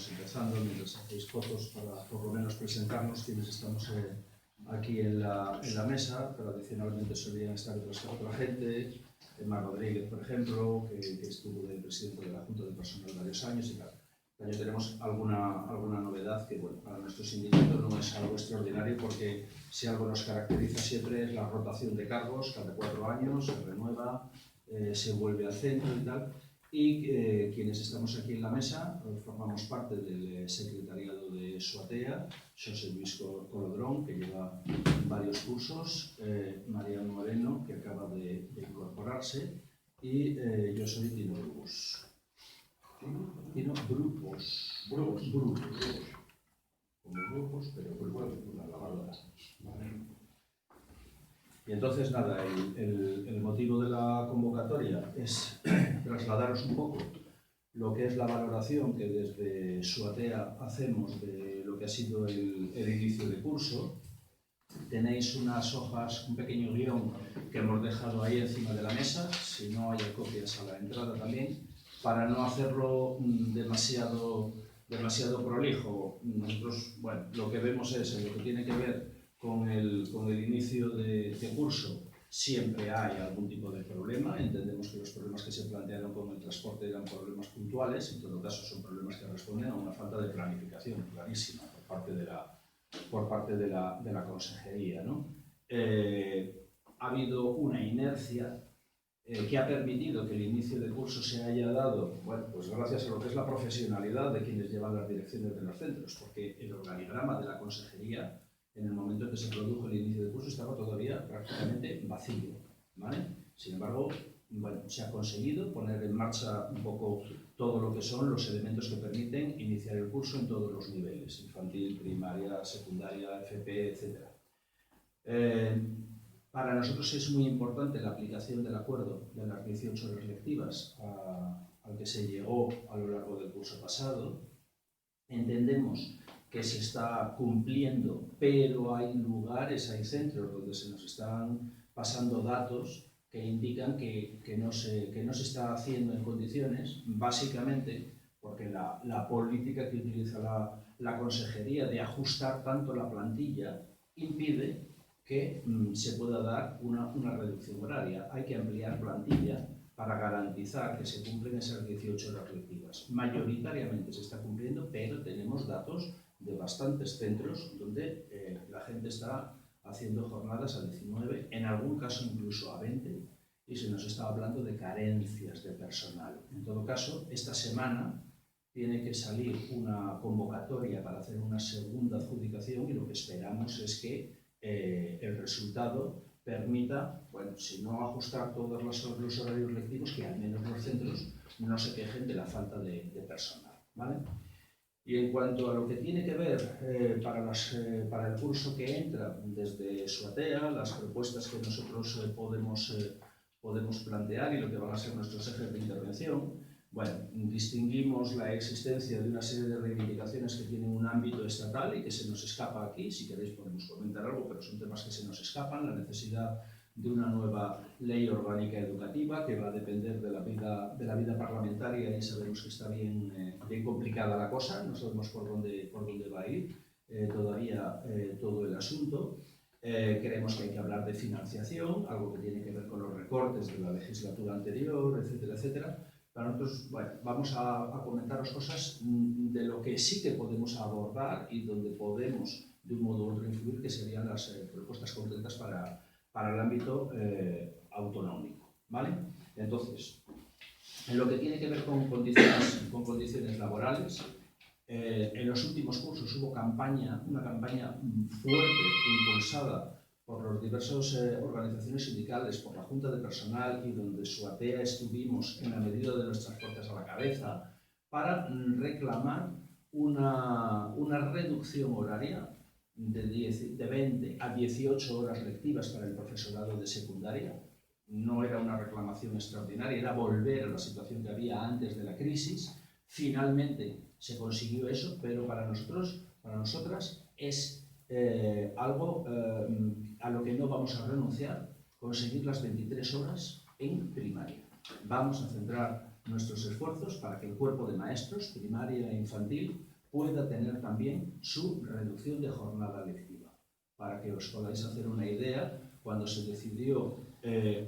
vamos empezando, mientras hacéis fotos para por lo menos presentarnos quienes estamos aquí en la mesa. Tradicionalmente solían estar otra gente, Mar Rodríguez, por ejemplo, que estuvo de presidente de la Junta de Personal varios años y tal. Este año tenemos alguna novedad que, bueno, para nuestro sindicato no es algo extraordinario, porque si algo nos caracteriza siempre es la rotación de cargos. Cada 4 años se renueva, se vuelve al centro y tal. Y quienes estamos aquí en la mesa formamos parte del secretariado de SUATEA, José Luis Colodrón, que lleva varios cursos, Mariano Moreno, que acaba de incorporarse, y yo soy Tino Brugos. Tino Brugos. Como grupos, pero una lavadora. Y entonces, nada, el motivo de la convocatoria es trasladaros un poco lo que es la valoración que desde SUATEA hacemos de lo que ha sido el inicio de curso. Tenéis unas hojas, un pequeño guión que hemos dejado ahí encima de la mesa, si no hay copias a la entrada también, para no hacerlo demasiado prolijo. Nosotros, bueno, lo que vemos es, en lo que tiene que ver con el inicio de curso, siempre hay algún tipo de problema. Entendemos que los problemas que se plantearon con el transporte eran problemas puntuales, en todo caso son problemas que responden a una falta de planificación clarísima por parte de la consejería, ¿no? Ha habido una inercia que ha permitido que el inicio de curso se haya dado, bueno, pues gracias a lo que es la profesionalidad de quienes llevan las direcciones de los centros, porque el organigrama de la consejería, en el momento en que se produjo el inicio de curso, estaba todavía prácticamente vacío, ¿vale? Sin embargo, bueno, se ha conseguido poner en marcha un poco todo lo que son los elementos que permiten iniciar el curso en todos los niveles, infantil, primaria, secundaria, FP, etc. Para nosotros es muy importante la aplicación del acuerdo de las 18 horas lectivas al que se llegó a lo largo del curso pasado. Entendemos que se está cumpliendo, pero hay lugares, hay centros donde se nos están pasando datos que indican que no se está haciendo en condiciones, básicamente porque la política que utiliza la consejería de ajustar tanto la plantilla impide que se pueda dar una reducción horaria. Hay que ampliar plantilla para garantizar que se cumplen esas 18 horas lectivas. Mayoritariamente se está cumpliendo, pero tenemos datos de bastantes centros donde la gente está haciendo jornadas a 19, en algún caso incluso a 20, y se nos está hablando de carencias de personal. En todo caso, esta semana tiene que salir una convocatoria para hacer una segunda adjudicación, y lo que esperamos es que el resultado permita, bueno, si no ajustar todos los horarios lectivos, que al menos los centros no se quejen de la falta de personal, ¿vale? Y en cuanto a lo que tiene que ver para el curso que entra desde SUATEA, las propuestas que nosotros podemos plantear y lo que van a ser nuestros ejes de intervención, bueno, distinguimos la existencia de una serie de reivindicaciones que tienen un ámbito estatal y que se nos escapa aquí. Si queréis podemos comentar algo, pero son temas que se nos escapan. La necesidad de una nueva ley orgánica educativa que va a depender de la vida parlamentaria, y sabemos que está bien complicada la cosa, no sabemos por dónde va a ir todavía todo el asunto. Creemos que hay que hablar de financiación, algo que tiene que ver con los recortes de la legislatura anterior, etcétera, etcétera. Para nosotros, bueno, vamos a comentaros cosas de lo que sí que podemos abordar y donde podemos, de un modo u otro, influir, que serían las propuestas concretas para el ámbito autonómico, ¿vale? Entonces, en lo que tiene que ver con condiciones laborales, en los últimos cursos hubo una campaña fuerte impulsada por las diversas organizaciones sindicales, por la Junta de Personal, y donde SUATEA estuvimos en la medida de nuestras fuerzas a la cabeza, para reclamar una reducción horaria de 20 a 18 horas lectivas para el profesorado de secundaria. No era una reclamación extraordinaria, era volver a la situación que había antes de la crisis. Finalmente se consiguió eso, pero para nosotros, para nosotras, es algo a lo que no vamos a renunciar: conseguir las 23 horas en primaria. Vamos a centrar nuestros esfuerzos para que el cuerpo de maestros, primaria e infantil, pueda tener también su reducción de jornada lectiva. Para que os podáis hacer una idea, cuando se decidió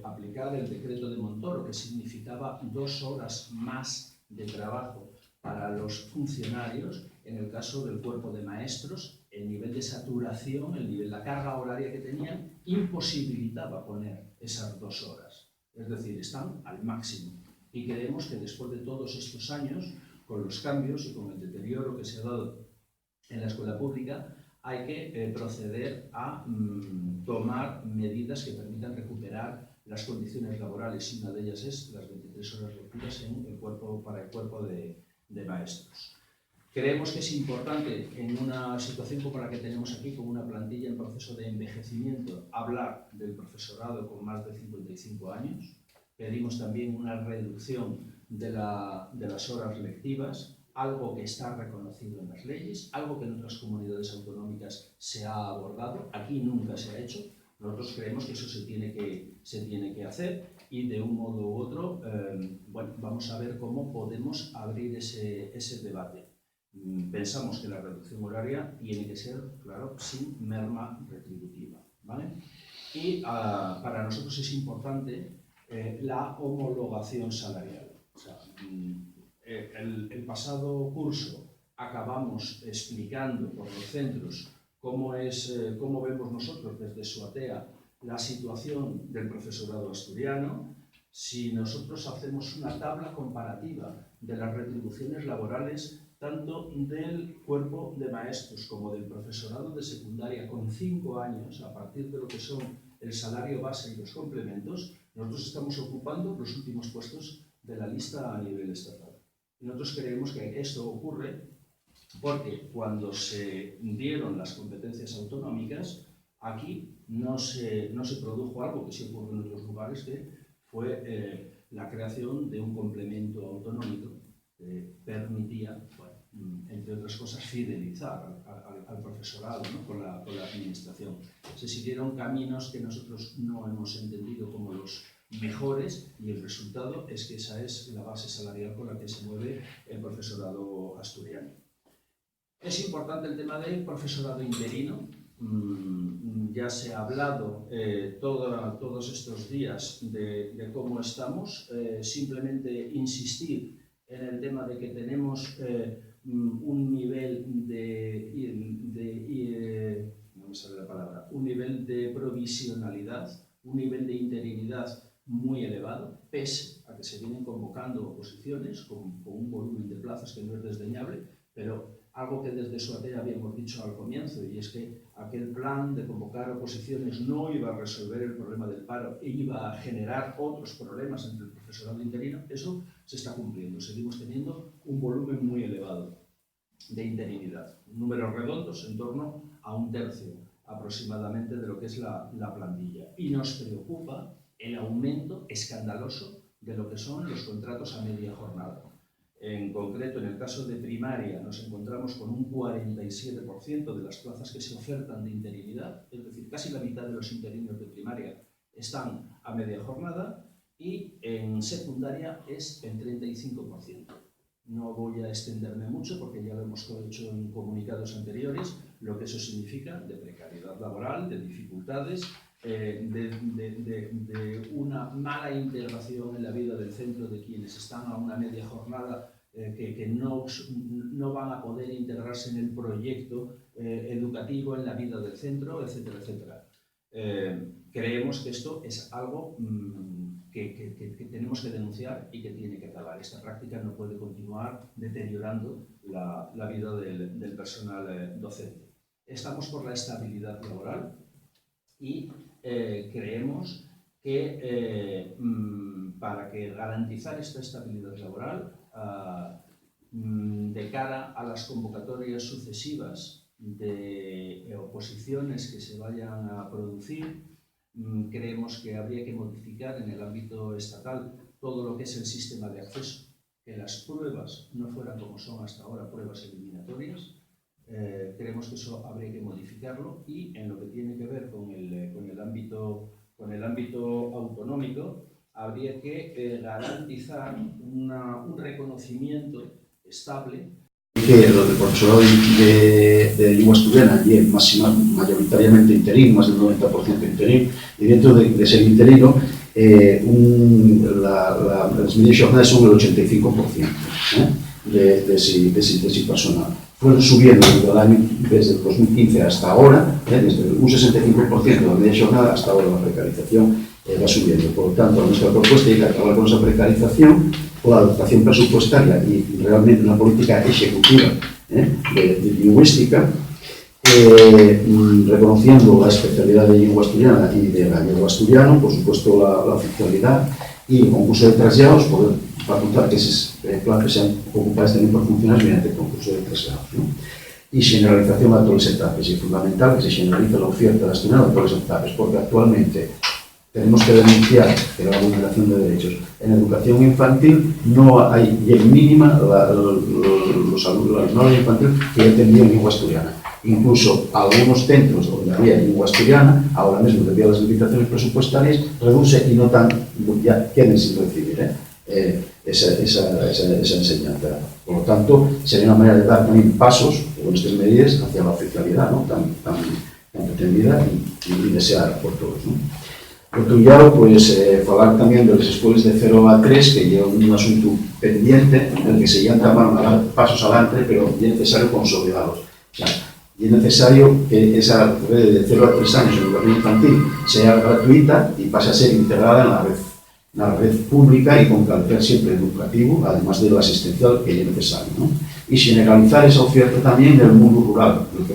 aplicar el decreto de Montoro, que significaba 2 horas más de trabajo para los funcionarios, en el caso del cuerpo de maestros, el nivel de saturación, la carga horaria que tenían, imposibilitaba poner esas 2 horas. Es decir, están al máximo. Y creemos que después de todos estos años, con los cambios y con el deterioro que se ha dado en la escuela pública, hay que proceder a tomar medidas que permitan recuperar las condiciones laborales, y una de ellas es las 23 horas lectivas para el cuerpo de maestros. Creemos que es importante, en una situación como la que tenemos aquí, con una plantilla en proceso de envejecimiento, hablar del profesorado con más de 55 años. Pedimos también una reducción de las horas lectivas, algo que está reconocido en las leyes, algo que en otras comunidades autonómicas se ha abordado, aquí nunca se ha hecho. Nosotros creemos que eso se tiene que hacer y de un modo u otro, vamos a ver cómo podemos abrir ese debate. Pensamos que la reducción horaria tiene que ser, claro, sin merma retributiva, ¿vale? Y para nosotros es importante la homologación salarial. O sea, el pasado curso acabamos explicando por los centros cómo vemos nosotros desde SUATEA la situación del profesorado asturiano. Si nosotros hacemos una tabla comparativa de las retribuciones laborales tanto del cuerpo de maestros como del profesorado de secundaria con 5 años, a partir de lo que son el salario base y los complementos, nosotros estamos ocupando los últimos puestos de la lista a nivel estatal. Y nosotros creemos que esto ocurre porque cuando se dieron las competencias autonómicas, aquí no se produjo algo que sí ocurre en otros lugares, que fue la creación de un complemento autonómico que permitía, entre otras cosas, fidelizar al profesorado, ¿no? con la administración. Se siguieron caminos que nosotros no hemos entendido como los mejores y el resultado es que esa es la base salarial con la que se mueve el profesorado asturiano. Es importante el tema del profesorado interino. Ya se ha hablado todos estos días de cómo estamos. Simplemente insistir en el tema de que tenemos un nivel un nivel de provisionalidad, un nivel de interinidad muy elevado, pese a que se vienen convocando oposiciones con un volumen de plazas que no es desdeñable, pero algo que desde SUATEA habíamos dicho al comienzo, y es que aquel plan de convocar oposiciones no iba a resolver el problema del paro e iba a generar otros problemas entre el profesorado interino. Eso se está cumpliendo. Seguimos teniendo un volumen muy elevado de interinidad. Números redondos en torno a 1/3 aproximadamente de lo que es la plantilla. Y nos preocupa el aumento escandaloso de lo que son los contratos a media jornada. En concreto, en el caso de primaria, nos encontramos con un 47% de las plazas que se ofertan de interinidad, es decir, casi la mitad de los interinos de primaria están a media jornada, y en secundaria es el 35%. No voy a extenderme mucho porque ya lo hemos hecho en comunicados anteriores, lo que eso significa de precariedad laboral, de dificultades, de una mala integración en la vida del centro de quienes están a una media jornada, que no van a poder integrarse en el proyecto educativo, en la vida del centro, etcétera, etcétera. Creemos que esto es algo que tenemos que denunciar y que tiene que acabar. Esta práctica no puede continuar deteriorando la vida del personal docente. Estamos por la estabilidad laboral y creemos que para que garantizar esta estabilidad laboral, de cara a las convocatorias sucesivas de oposiciones que se vayan a producir, creemos que habría que modificar en el ámbito estatal todo lo que es el sistema de acceso, que las pruebas no fueran como son hasta ahora, pruebas eliminatorias. Creemos que eso habría que modificarlo, y en lo que tiene que ver con el ámbito autonómico, habría que garantizar un reconocimiento estable que el profesorado de lengua asturiana es mayoritariamente interín, más del 90% interín, y dentro de ser interino, las medias jornadas son el 85% de ese personal. Fueron subiendo desde el 2015 hasta ahora, desde un 65% de la media jornada hasta ahora la precarización va subiendo. Por lo tanto, nuestra propuesta es acabar con esa precarización, con la dotación presupuestaria y realmente una política ejecutiva de lingüística, reconociendo la especialidad de lengua asturiana y de gallego asturiano, por supuesto la oficialidad y el concurso de traslados, poder facultar que esos plazas sean ocupados también por funcionarios mediante el concurso de traslados, ¿no? Y generalización a todas las etapas. Y es fundamental que se generalice la oferta de asturiano a todas las etapas, porque actualmente tenemos que denunciar que la vulneración de derechos. En educación infantil no hay, y en mínima, los alumnos infantil que ya tendrían lengua asturiana. Incluso algunos centros donde había lengua asturiana, ahora mismo debido a las limitaciones presupuestarias, reduce y no tan, ya quieren sin recibir esa enseñanza. Por lo tanto, sería una manera de dar también pasos, con estas medidas, hacia la oficialidad, ¿no? tan pretendida y deseada por todos, ¿no? Por outro lado, pues, falar tamén das escolas de 0 a 3, que é un asunto pendiente, en que se ian tomar pasos adelante, pero é necesario consolidarlos. O sea, é necesario que esa rede de 0 a 3 años en educación infantil sea gratuita y pase a ser integrada en la red pública y con carácter siempre educativo, además de lo asistencial que é necesario, ¿no? Y generalizar esa oferta también en el mundo rural, lo que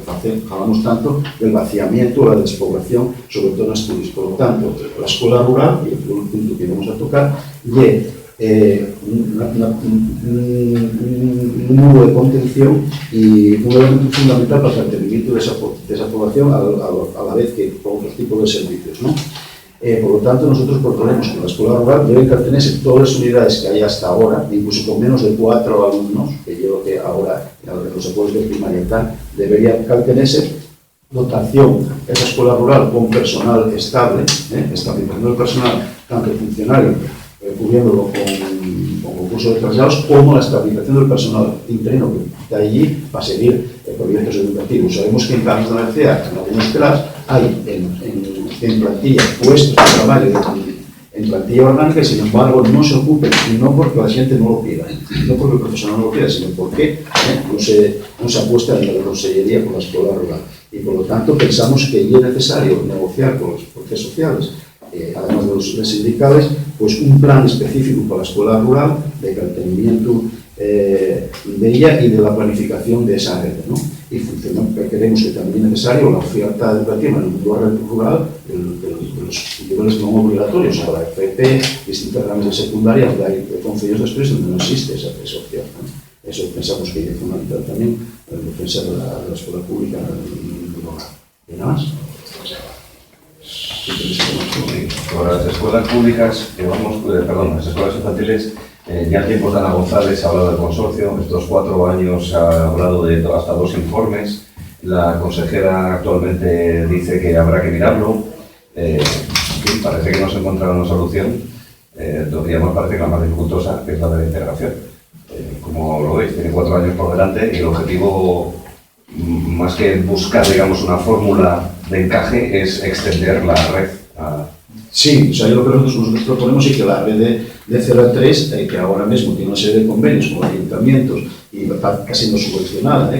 hablamos tanto del vaciamiento, la despoblación, sobre todo en Asturias. Por lo tanto, la escuela rural, y el punto que vamos a tocar, es un nudo de contención y un elemento fundamental para el mantenimiento de esa población a la vez que con otros tipos de servicios, ¿no? Por lo tanto, nosotros proponemos que la escuela rural debe pertenecer todas las unidades que hay hasta ahora, incluso con menos de 4 alumnos, que yo que ahora en los escuelas de primaria tal, debería pertenecer dotación a esa escuela rural con personal estable, estabilizando el personal, tanto funcionario, cubriéndolo con concurso de traslados, como la estabilización del personal interino que está allí para seguir proyectos educativos. Sabemos que en Carlos de la Merced, en algunas clases, hay en plantilla puestos de trabajo en plantilla orgánica, sin embargo no se ocupen, y no porque la gente no lo pida, no porque el profesional no lo pida, sino porque no se apuesta en la consellería por la escuela rural. Y por lo tanto pensamos que es necesario negociar con los poderes sociales, además de los sindicales, pues un plan específico para la escuela rural de mantenimiento de ella y de la planificación de esa red, ¿no? Y queremos que también es necesario la oferta educativa en el mundo rural de los niveles no obligatorios, para FP, distintas ramas de secundaria, donde hay concellos de estudios donde no existe esa oferta, ¿no? Eso pensamos que es fundamental también en defensa de la escuela pública rural. ¿Y nada más? Por las escuelas públicas, las escuelas infantiles, ya tiempos de Ana González ha hablado del consorcio, estos 4 años ha hablado de hasta 2 informes, la consejera actualmente dice que habrá que mirarlo, parece que no se encuentra una solución, todavía más parece que la más dificultosa, que es la de la integración. Como lo veis, tiene 4 años por delante y el objetivo, más que buscar, digamos, una fórmula de encaje, es extender la red a... Sí, o sea, yo lo que nosotros proponemos es que la red de 0 a 3, que ahora mismo tiene una serie de convenios con ayuntamientos y está casi no subvencionada,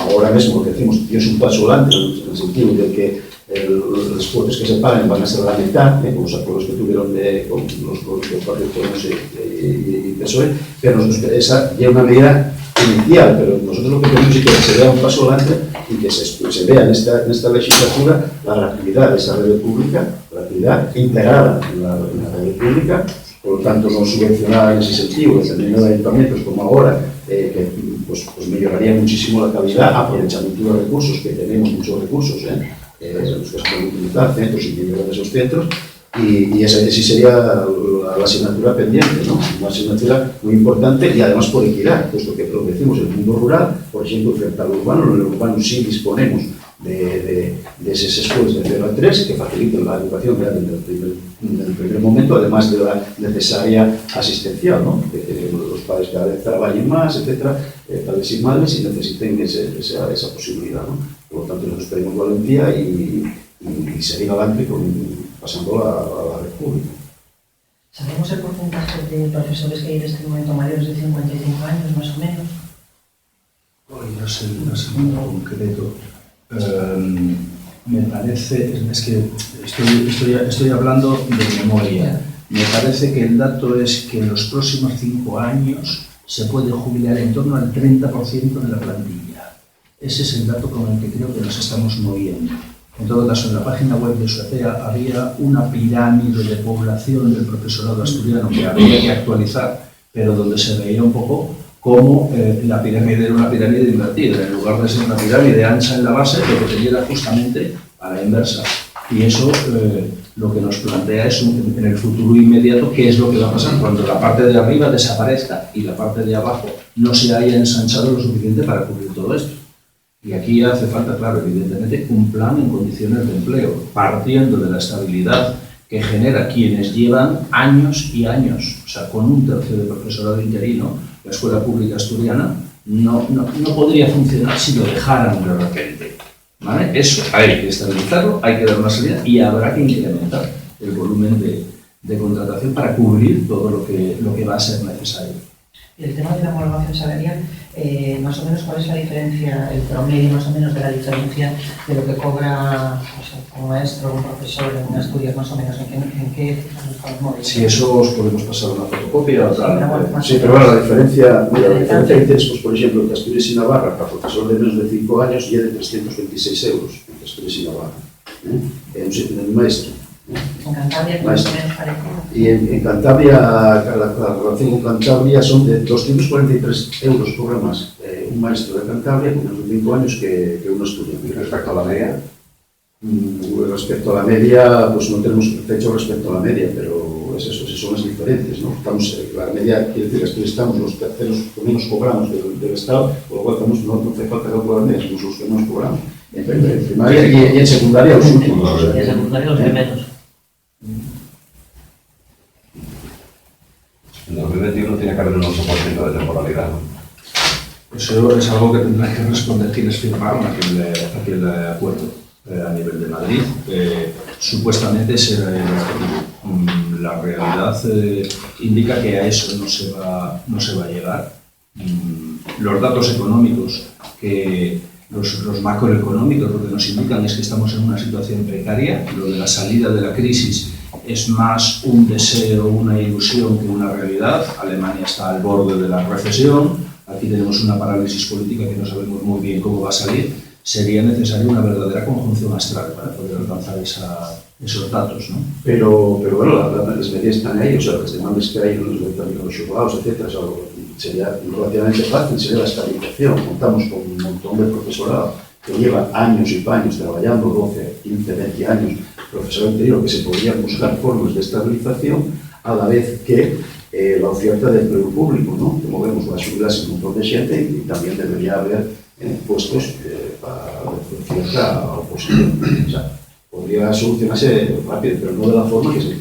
ahora mismo lo que decimos es un paso adelante en el sentido de que los esfuerzos que se paguen van a ser la mitad, con los acuerdos que tuvieron con los partidos Podemos y PSOE, pero esa ya es una medida inicial, pero nosotros lo que queremos es que se vea un paso adelante y que se vea en esta legislatura la gratuidad de esa red pública, la gratuidad integrada en la red pública, por lo tanto no subvencionada en ese sentido, determinados ayuntamientos como ahora, que pues mejoraría muchísimo la calidad, aprovechamiento de los recursos, que tenemos muchos recursos, los que se pueden utilizar, centros y niveles de esos centros, y esa sí sería la asignatura pendiente, ¿no? Una asignatura muy importante y además por equidad, puesto que lo decimos en el mundo rural, por ejemplo, frente al urbano, en el urbano sí disponemos esas escuelas de 0 a 3 que faciliten la educación desde el primer momento, además de la necesaria asistencial, ¿no? Que los padres cada vez trabajen más, etcétera, padres y madres, y necesiten esa posibilidad, ¿no? Por lo tanto, nosotros tenemos valentía y seguir adelante pasando a la red pública. ¿Sabemos el porcentaje de profesores que hay en este momento mayores de 55 años, más o menos? No sé en concreto. Me parece, es que estoy hablando de memoria. Me parece que el dato es que en los próximos 5 años se puede jubilar en torno al 30% de la plantilla. Ese es el dato con el que creo que nos estamos moviendo. En todo caso, en la página web de SUEPEA había una pirámide de población del profesorado asturiano que había que actualizar, pero donde se veía un poco cómo la pirámide era una pirámide invertida. En lugar de ser una pirámide ancha en la base, lo que tenía era justamente a la inversa. Y eso lo que nos plantea es en el futuro inmediato qué es lo que va a pasar cuando la parte de arriba desaparezca y la parte de abajo no se haya ensanchado lo suficiente para cubrir todo esto. Y aquí hace falta, claro, evidentemente, un plan en condiciones de empleo, partiendo de la estabilidad que genera quienes llevan años y años, o sea, con 1/3 de profesorado interino, la escuela pública asturiana no podría funcionar si lo dejaran de repente, ¿vale? Eso hay que estabilizarlo, hay que dar una salida y habrá que incrementar el volumen de contratación para cubrir todo lo que va a ser necesario. Y el tema de la homologación salarial, más o menos, ¿cuál es la diferencia, el promedio más o menos de la diferencia de lo que cobra un maestro o un profesor en Asturias, más o menos? ¿En qué cifras nos podemos mover? Si eso os podemos pasar una fotocopia o tal. Sí, pero bueno, la diferencia que tienes, pues, por ejemplo, en Asturias y Navarra, para profesor de menos de 5 años, ya de 326 euros en Asturias y Navarra. En el maestro. En Cantabria, más o menos parecido. Y en Cantabria, la relación con Cantabria son de 243 euros cobra más un maestro de Cantabria con menos de 5 años que un asturiano. ¿Y respecto a la media? Respecto a la media, pues no tenemos fecha respecto a la media, pero es eso, son las diferencias, ¿no? Estamos, la media quiere decir que estamos los terceros que menos cobramos del Estado, por lo cual estamos, no hace falta calcular media, somos los que menos cobramos. En primaria y en secundaria los últimos. Y en secundaria los que menos. En 2021 tiene que haber un 8% de temporalidad, ¿no? Eso es algo que tendrán que responder quienes firmaron aquel acuerdo a nivel de Madrid. Supuestamente ese era el objetivo. La realidad indica que a eso no se va a llegar. Los datos económicos, los macroeconómicos, lo que nos indican es que estamos en una situación precaria. Lo de la salida de la crisis es más un deseo, una ilusión que una realidad. Alemania está al borde de la recesión, aquí tenemos una parálisis política que no sabemos muy bien cómo va a salir. Sería necesaria una verdadera conjunción astral para poder alcanzar esos datos, ¿no? Pero bueno, las medidas están ahí, o sea, las demandas que hay en los juzgados, etcétera, o sea, sería relativamente fácil, sería la estabilización. Contamos con un montón de profesorado que lleva años y años trabajando, 12, 15, 20 años, profesor anterior, que se podrían buscar formas de estabilización a la vez que la oferta de empleo público, ¿no? Como vemos, va a subirse un montón de gente y también debería haber puestos para cierta oposición. O sea, podría solucionarse rápido, pero no de la forma que se